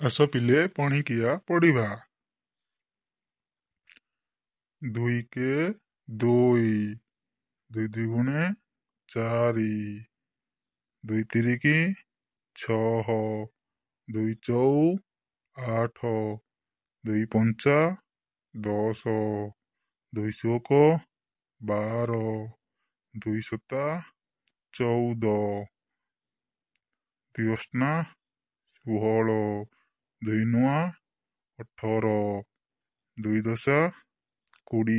ଆସ ପିଲେ ପଣିକିଆ ପଢିବା। 2 କେ 2, 2 ଦୁଗୁଣେ 4, 2 ତିରିକି 6, 2 ଚଉ 8, 2 ପଞ୍ଚା 10, 2 ଶୋକ 12, 2 ସତା 14, 2 ଅଷ୍ନା 16, 2 ନୂଆ 18, 2 ଦଶା 20,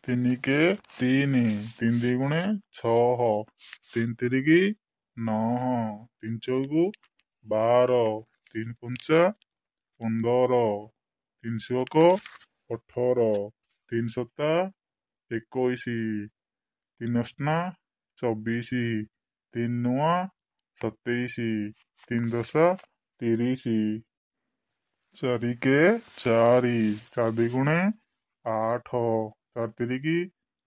3 କେ 3, 3 ଦୁଗୁଣେ 6, 3 ତିରିକି 9, 3 ଚଉକୁ 12, 3 ପଞ୍ଚା 15, 3 ଶୋକ 18, 3 ସତା 21, 3 ଅଷ୍ନା 24, 3 ନୂଆ 27, 3 ଦଶା 30, 4 କେ 4, 4 ଦୁଗୁଣେ 8, 4 ତିରିକି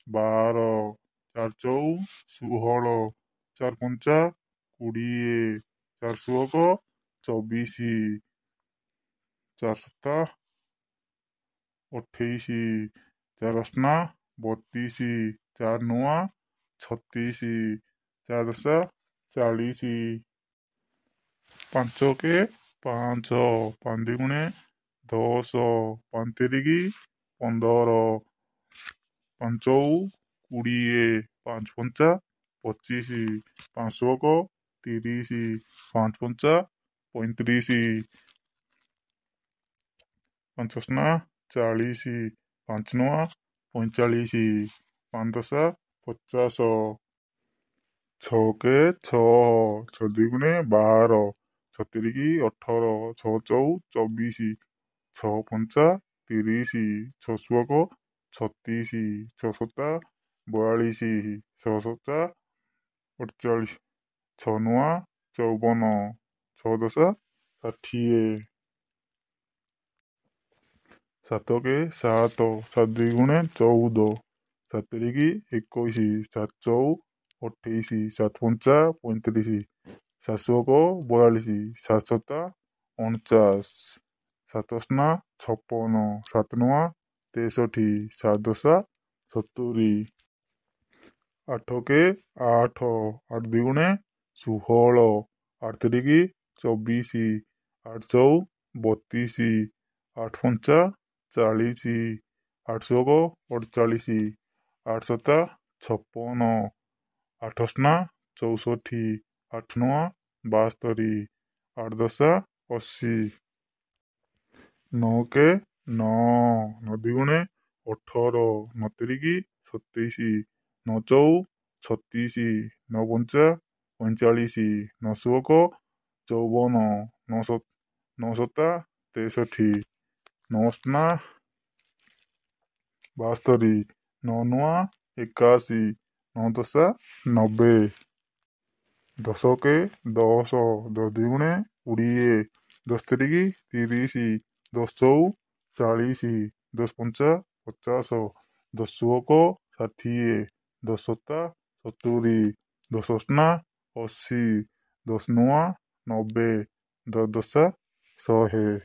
12, 4 ଚଉ 16, 4 ପଞ୍ଚା 20, 4 ଶୋକ 24, 4 ସତା 28, 4 ଅଷ୍ନା 32, 4 ନୂଆ 36, 4 ଦଶା 40, 5 କେ 5, 5 ଦୁଗୁଣେ 10, 5 ତିରିକି 15, 5 ଚଉ 20, 5 ପଞ୍ଚା 25, 5 ଶୋକ 30, 5 ପଞ୍ଚା 35, 5 ଅଷ୍ନା 40, 5 ନୂଆ 45, 5 ଦଶା 50, 6 କେ 6, 6 ଦୁଗୁଣେ 12, 6 ତିରିକି 18, 6 ଚଉ 24, 6 ପଞ୍ଚା 30, 6 ଶୋକ 36, 6 ସତା 42, 6 ସତା 48, 6 ନୂଆ 54, 6 ଦଶା 60, 7 କେ 7, 7 ଦୁଗୁଣେ 14, 7 ତିରିକି 21, 7 ଚଉ 28, 7 ପଞ୍ଚା 35, 7 ଶୋକ 42, 7 ସତା 49, 7 ଅଷ୍ନା 56, 7 ନୂଆ 63, 7 ଦଶା 70, 8 କେ 8, 8 ଦୁଗୁଣେ 16, 8 ତିରିକି 24, 8 ଚଉ 32, 8 ପଞ୍ଚା 40, 8 ଶୋକ 48, 8 ସତା 56, 8 ଅଷ୍ନା 64, 8 ନୂଆ 72, 8 ଦଶା 80, 9 କେ 9, 9 ଦୁଗୁଣେ 18, 9 ତିରିକି 27, 9 ଚଉ 36, 9 ପଞ୍ଚା 45, 9 ଶୋକ 54, 9 ସତା 63, 9 ଅଷ୍ନା 72, 9 ନୂଆ 81, 9 ଦଶା 90, 10 କେ 10, 10 ଦୁଗୁଣେ 20, 10 ତିରିକି 30, 10 ଚଉ 40, 10 ପଞ୍ଚା 50, 10 ଶୋକ 60, 10 ସତା 70, 10 ଅଷ୍ନା 80, 10 ନୂଆ 90, 10 ଦଶା 100।